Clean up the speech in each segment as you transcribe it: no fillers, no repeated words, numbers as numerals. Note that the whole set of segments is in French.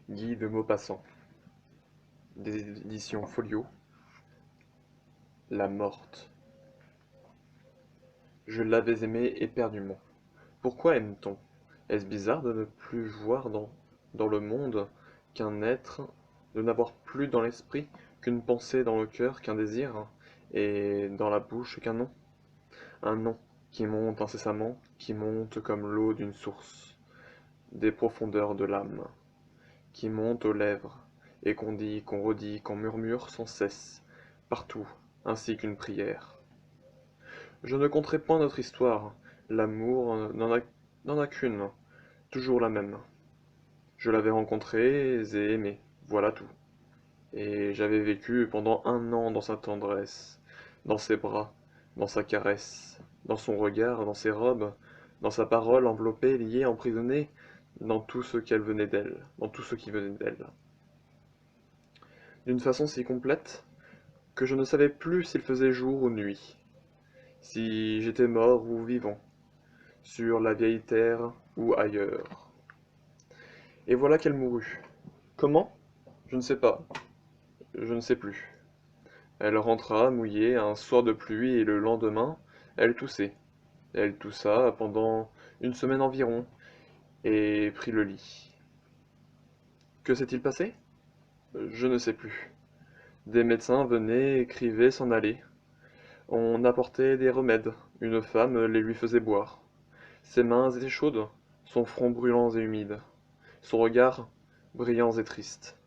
Guy de Maupassant, des éditions Folio, La Morte. Je l'avais aimée éperdument. Pourquoi aime-t-on? Est-ce bizarre de ne plus voir dans le monde qu'un être, de n'avoir plus dans l'esprit qu'une pensée, dans le cœur qu'un désir, et dans la bouche qu'un nom? Un nom qui monte incessamment, qui monte comme l'eau d'une source, des profondeurs de l'âme, qui monte aux lèvres, et qu'on dit, qu'on redit, qu'on murmure sans cesse, partout, ainsi qu'une prière. Je ne conterai point notre histoire, l'amour n'en a qu'une, toujours la même. Je l'avais rencontrée et aimée, voilà tout. Et j'avais vécu pendant 1 an dans sa tendresse, dans ses bras, dans sa caresse, dans son regard, dans ses robes, dans sa parole enveloppée, liée, emprisonnée, dans tout ce qu'elle venait d'elle, dans tout ce qui venait d'elle. D'une façon si complète que je ne savais plus s'il faisait jour ou nuit, si j'étais mort ou vivant, sur la vieille terre ou ailleurs. Et voilà qu'elle mourut. Comment? Je ne sais pas, je ne sais plus. Elle rentra mouillée un soir de pluie et le lendemain, elle toussait. Elle toussa pendant 1 semaine environ et prit le lit. Que s'est-il passé? Je ne sais plus. Des médecins venaient, écrivaient, s'en allaient. On apportait des remèdes. Une femme les lui faisait boire. Ses mains étaient chaudes, son front brûlant et humide, son regard brillant et triste.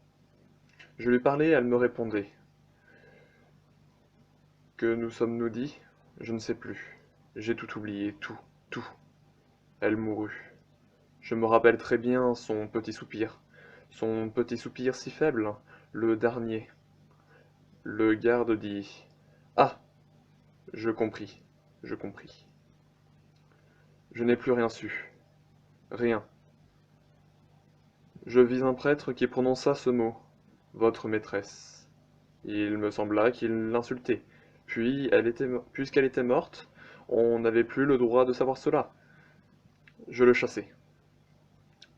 Je lui parlais, elle me répondait. Que nous sommes-nous dit? Je ne sais plus. J'ai tout oublié, tout, tout. Elle mourut. Je me rappelle très bien son petit soupir si faible, le dernier. Le garde dit: Ah! Je compris, je compris. Je n'ai plus rien su. Rien. Je vis un prêtre qui prononça ce mot, votre maîtresse. Il me sembla qu'il l'insultait. Puisqu'elle était morte, on n'avait plus le droit de savoir cela. Je le chassai.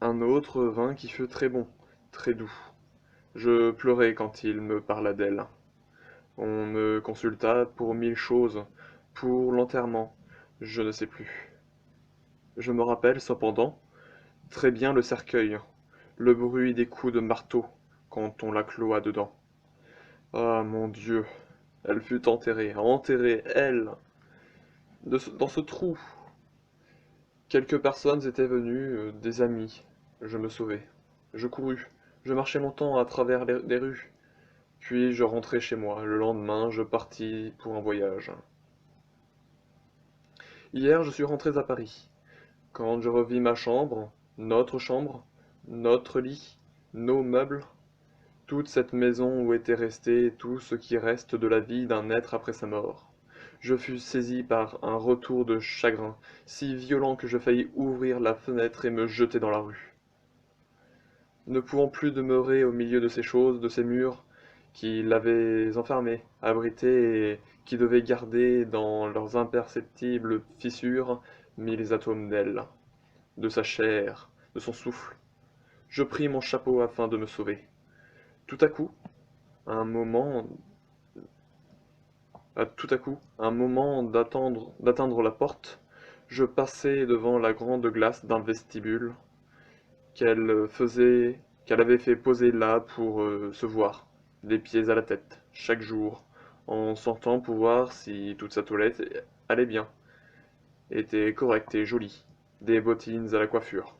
Un autre vint qui fut très bon, très doux. Je pleurai quand il me parla d'elle. On me consulta pour 1000 choses, pour l'enterrement, je ne sais plus. Je me rappelle cependant très bien le cercueil, le bruit des coups de marteau quand on la cloua dedans. Ah mon Dieu, elle fut enterrée, enterrée, elle, dans ce trou. Quelques personnes étaient venues, des amis. Je me sauvai. Je courus. Je marchai longtemps à travers les rues. Puis je rentrai chez moi. Le lendemain, je partis pour un voyage. Hier, je suis rentré à Paris. Quand je revis ma chambre, notre lit, nos meubles, toute cette maison où était resté tout ce qui reste de la vie d'un être après sa mort, je fus saisi par un retour de chagrin si violent que je faillis ouvrir la fenêtre et me jeter dans la rue. Ne pouvant plus demeurer au milieu de ces choses, de ces murs, qui l'avaient enfermé, abrité et qui devaient garder dans leurs imperceptibles fissures 1000 atomes d'elle, de sa chair, de son souffle, je pris mon chapeau afin de me sauver. Tout à coup, un moment, un moment d'atteindre la porte, je passai devant la grande glace d'un vestibule qu'elle avait fait poser là pour se voir, des pieds à la tête, chaque jour, en sortant pour voir si toute sa toilette allait bien, était correcte et jolie, des bottines à la coiffure.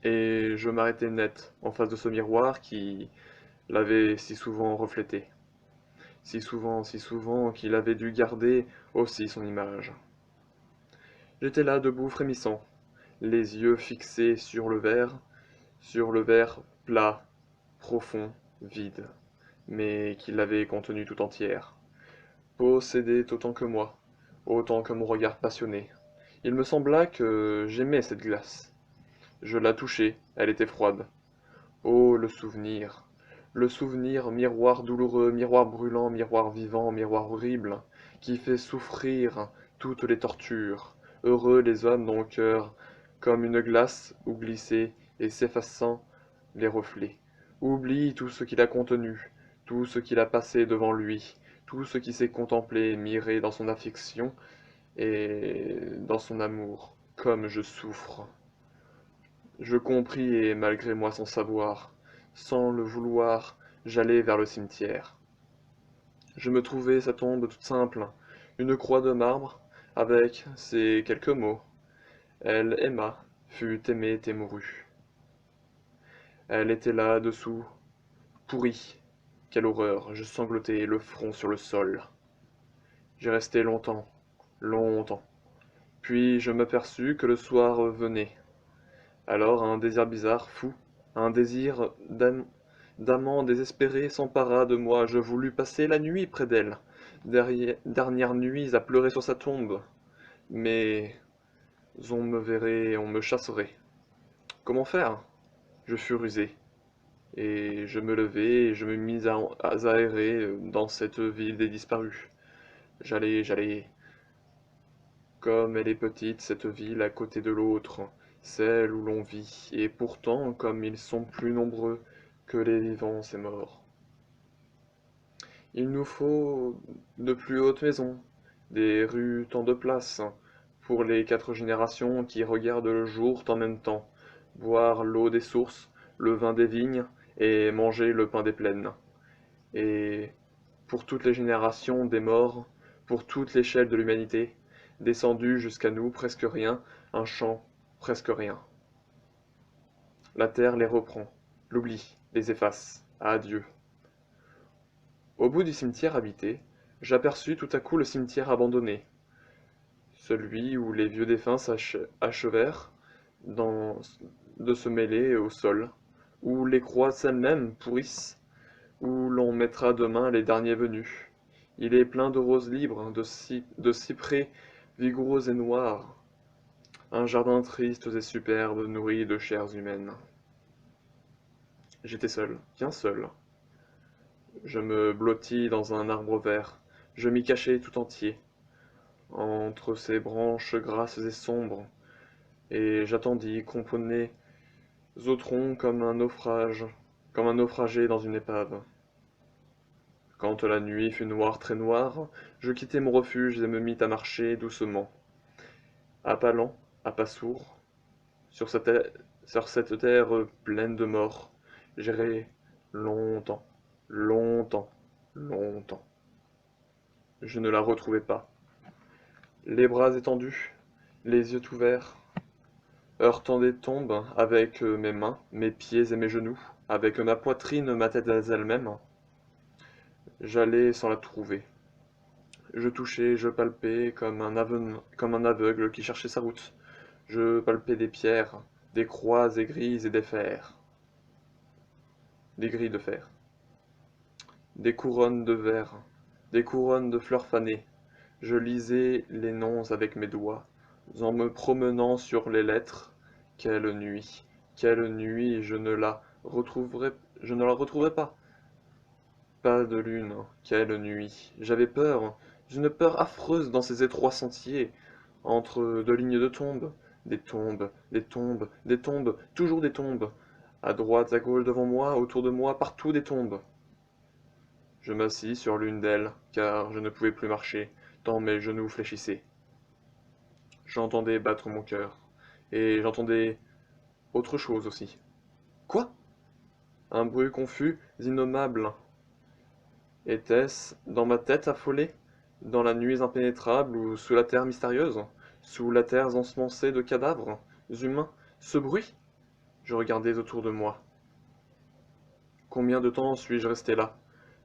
Et je m'arrêtai net, en face de ce miroir qui l'avait si souvent reflété, si souvent qu'il avait dû garder aussi son image. J'étais là debout frémissant, les yeux fixés sur le verre plat, profond, vide, mais qui l'avait contenue tout entière, possédait autant que mon regard passionné. Il me sembla que j'aimais cette glace. Je la touchai, elle était froide. Oh, le souvenir, miroir douloureux, miroir brûlant, miroir vivant, miroir horrible, qui fait souffrir toutes les tortures. Heureux les hommes dont le cœur, comme une glace où glissait et s'effaçant, les reflets, oublie tout ce qu'il a contenu, tout ce qu'il a passé devant lui, tout ce qui s'est contemplé, miré dans son affection et dans son amour, comme je souffre. Je compris et malgré moi sans savoir, sans le vouloir, j'allai vers le cimetière. Je me trouvai sa tombe toute simple, une croix de marbre, avec ces quelques mots. Elle aima, fut aimée et mourut. Elle était là dessous, pourrie. Quelle horreur, je sanglotais, le front sur le sol. J'y restai longtemps, longtemps. Puis je m'aperçus que le soir venait. Alors un désir bizarre, fou, un désir d'amant désespéré s'empara de moi. Je voulus passer la nuit près d'elle, dernière nuit à pleurer sur sa tombe. Mais on me verrait, on me chasserait. Comment faire? Je fus rusé, et je me levai et je me mis à aérer dans cette ville des disparus. J'allais, comme elle est petite, cette ville à côté de l'autre, celle où l'on vit, et pourtant, comme ils sont plus nombreux que les vivants, ces morts. Il nous faut de plus hautes maisons, des rues tant de places, pour les 4 générations qui regardent le jour en même temps, boire l'eau des sources, le vin des vignes, et manger le pain des plaines. Et pour toutes les générations des morts, pour toute l'échelle de l'humanité, descendu jusqu'à nous presque rien, un chant presque rien. La terre les reprend, l'oublie, les efface, adieu. Au bout du cimetière habité, j'aperçus tout à coup le cimetière abandonné, celui où les vieux défunts achevèrent de se mêler au sol, où les croix elles-mêmes pourrissent, où l'on mettra demain les derniers venus. Il est plein de roses libres, de cyprès vigoureux et noirs, un jardin triste et superbe, nourri de chairs humaines. J'étais seul, bien seul. Je me blottis dans un arbre vert, je m'y cachai tout entier, entre ses branches grasses et sombres, et j'attendis qu'on prenait au tronc comme un naufragé dans une épave. Quand la nuit fut noire, très noire, je quittai mon refuge et me mis à marcher doucement, à pas lents, à pas sourds, sur cette terre pleine de morts. J'irai longtemps, longtemps, longtemps. Je ne la retrouvai pas. Les bras étendus, les yeux ouverts, heurtant des tombes avec mes mains, mes pieds et mes genoux, avec ma poitrine, ma tête elle-même, j'allais sans la trouver. Je touchais, je palpais comme un aveugle qui cherchait sa route. Je palpais des pierres, des croix et grises et des fers, des grilles de fer, des couronnes de verre, des couronnes de fleurs fanées. Je lisais les noms avec mes doigts, en me promenant sur les lettres. Quelle nuit, je ne la retrouverai pas. Pas de lune, quelle nuit. J'avais peur, une peur affreuse dans ces étroits sentiers, entre deux lignes de tombes, des tombes, des tombes, des tombes, toujours des tombes, à droite, à gauche, devant moi, autour de moi, partout des tombes. Je m'assis sur l'une d'elles, car je ne pouvais plus marcher, tant mes genoux fléchissaient. J'entendais battre mon cœur, et j'entendais autre chose aussi. Quoi? Un bruit confus, innommable. Était-ce dans ma tête affolée, dans la nuit impénétrable ou sous la terre mystérieuse, sous la terre ensemencée de cadavres humains, ce bruit? Je regardais autour de moi. Combien de temps suis-je resté là?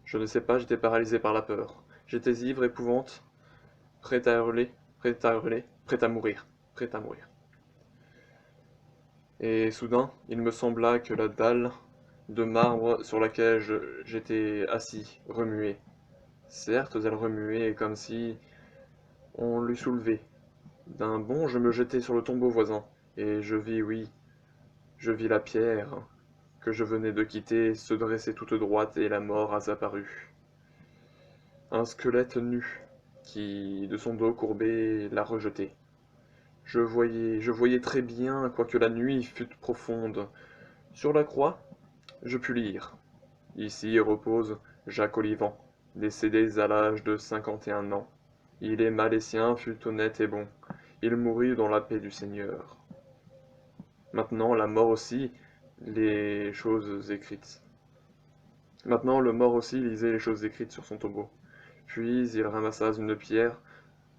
Je ne sais pas, j'étais paralysé par la peur. J'étais ivre, épouvante, prêt à hurler, prêt à hurler, prêt à mourir, prêt à mourir. Et soudain, il me sembla que la dalle de marbre sur laquelle j'étais assis remuait. Certes, elle remuait comme si on l'eût soulevée. D'un bond, je me jetai sur le tombeau voisin, et je vis, oui, je vis la pierre que je venais de quitter se dresser toute droite, et la mort apparut. Un squelette nu, qui, de son dos courbé, la rejetait. Je voyais très bien, quoique la nuit fût profonde. Sur la croix, Je pus lire. Ici repose Jacques Olivant, décédé à l'âge de 51 ans. Il aima les siens, fut honnête et bon. Il mourut dans la paix du Seigneur. Maintenant, la mort aussi, les choses écrites. Maintenant, le mort aussi lisait les choses écrites sur son tombeau. Puis il ramassa une pierre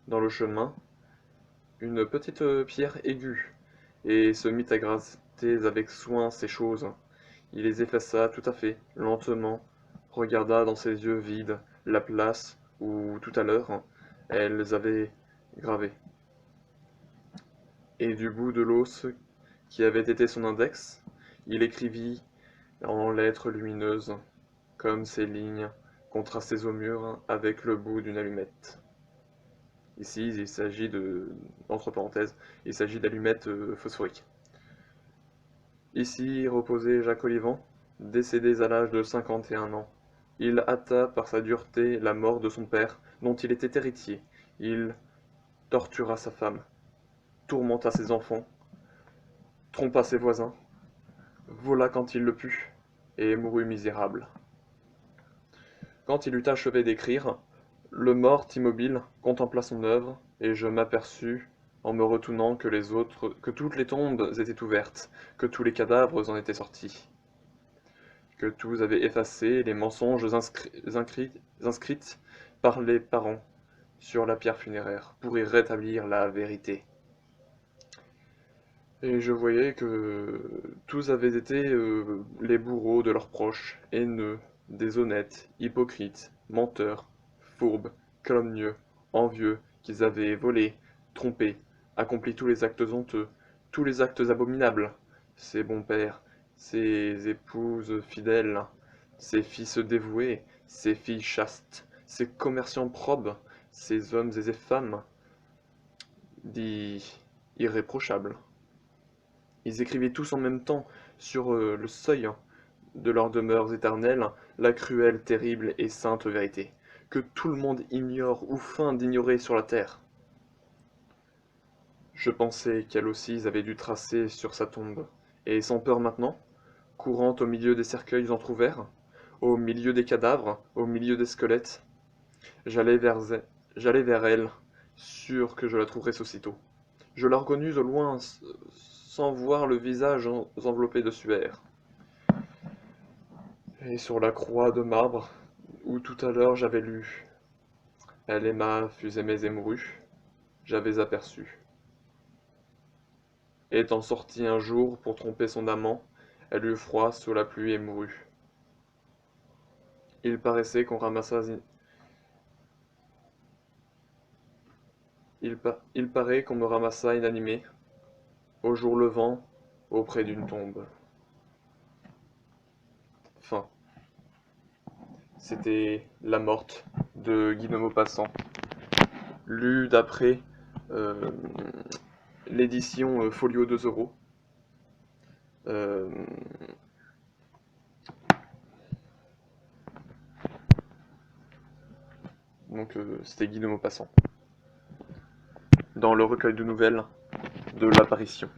dans le chemin, une petite pierre aiguë, et se mit à gratter avec soin ces choses. Il les effaça tout à fait, lentement, regarda dans ses yeux vides la place où, tout à l'heure, elles avaient gravé. Et du bout de l'os qui avait été son index, il écrivit en lettres lumineuses, comme ces lignes contrastées au mur avec le bout d'une allumette. Ici, il s'agit entre parenthèses, il s'agit d'allumettes phosphoriques. Ici reposait Jacques Olivant, décédé à l'âge de 51 ans. Il hâta par sa dureté la mort de son père, dont il était héritier. Il tortura sa femme, tourmenta ses enfants, trompa ses voisins, vola quand il le put, et mourut misérable. Quand il eut achevé d'écrire, le mort immobile contempla son œuvre, et je m'aperçus, en me retournant, que toutes les tombes étaient ouvertes, que tous les cadavres en étaient sortis, que tous avaient effacé les mensonges inscrits par les parents sur la pierre funéraire, pour y rétablir la vérité. Et je voyais que tous avaient été les bourreaux de leurs proches, haineux, déshonnêtes, hypocrites, menteurs, fourbes, calomnieux, envieux, qu'ils avaient volé, trompé, accompli tous les actes honteux, tous les actes abominables, ces bons pères, ces épouses fidèles, ces fils dévoués, ces filles chastes, ces commerçants probes, ces hommes et ces femmes, dits irréprochables. Ils écrivaient tous en même temps, sur le seuil de leurs demeures éternelles, la cruelle, terrible et sainte vérité, que tout le monde ignore ou feint d'ignorer sur la terre. Je pensais qu'elle aussi avait dû tracer sur sa tombe, et sans peur maintenant, courant au milieu des cercueils entr'ouverts, au milieu des cadavres, au milieu des squelettes, j'allais vers elle, sûr que je la trouverais aussitôt. Je la reconnus au loin, sans voir le visage enveloppé de suaire. Et sur la croix de marbre, où tout à l'heure j'avais lu « Elle aima, fut aimée et mourut », j'avais aperçu. Étant sortie un jour pour tromper son amant, elle eut froid sous la pluie et mourut. Il paraissait qu'on Il paraît qu'on me ramassa inanimé, au jour levant, auprès d'une tombe. Fin. C'était La Morte de Guy de Maupassant, lu d'après euh, l'édition Folio 2 €. Euh, c'était Guy de Maupassant, dans le recueil de nouvelles de l'apparition.